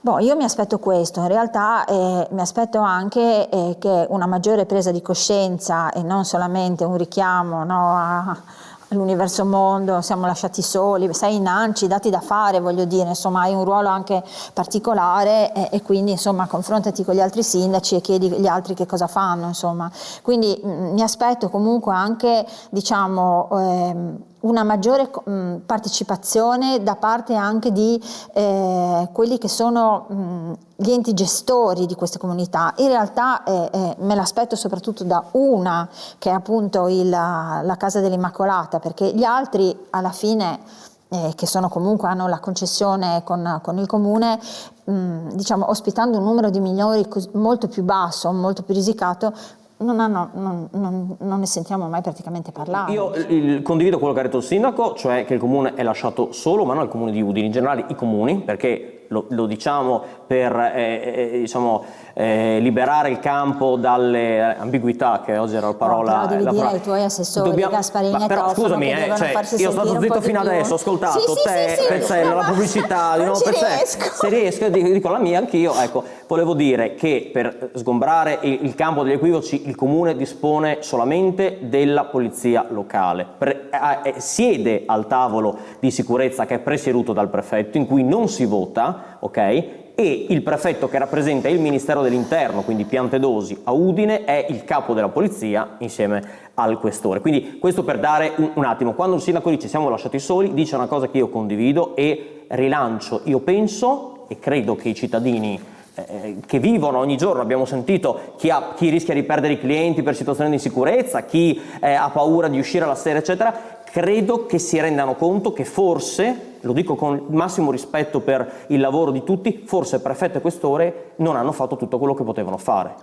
Boh, io mi aspetto questo, in realtà mi aspetto anche che una maggiore presa di coscienza e non solamente un richiamo, no, all'universo mondo, siamo lasciati soli, sei in ANCI, dati da fare, voglio dire, insomma hai un ruolo anche particolare e quindi insomma confrontati con gli altri sindaci e chiedi agli altri che cosa fanno, insomma. Quindi mi aspetto comunque anche, diciamo, una maggiore partecipazione da parte anche di quelli che sono gli enti gestori di queste comunità. In realtà me l'aspetto soprattutto da una, che è appunto la Casa dell'Immacolata, perché gli altri alla fine che sono comunque hanno la concessione con il comune, diciamo ospitando un numero di minori molto più basso, molto più risicato, non ne sentiamo mai praticamente parlare. Io condivido quello che ha detto il sindaco, cioè che il comune è lasciato solo, ma non il comune di Udine, in generale i comuni, perché lo diciamo per diciamo, liberare il campo dalle ambiguità, che oggi era la parola. No, però devi dire ai tuoi assessori Gasparini e Tofano, scusami, che devono cioè, farsi io sono stato zitto fino adesso, ho ascoltato te, Pezzella, la pubblicità, non ci riesco. Se riesco dico la mia anch'io. Ecco, volevo dire che per sgombrare il campo degli equivoci il comune dispone solamente della polizia locale, siede al tavolo di sicurezza che è presieduto dal prefetto, in cui non si vota, ok? E il prefetto, che rappresenta il Ministero dell'Interno, quindi Piantedosi a Udine, è il capo della polizia insieme al questore. Quindi questo per dare un attimo, quando il sindaco dice siamo lasciati soli, dice una cosa che io condivido e rilancio. Io penso e credo che i cittadini che vivono ogni giorno, abbiamo sentito chi rischia di perdere i clienti per situazioni di insicurezza, chi ha paura di uscire la sera, eccetera, credo che si rendano conto che forse, lo dico con il massimo rispetto per il lavoro di tutti, forse prefetto e questore non hanno fatto tutto quello che potevano fare.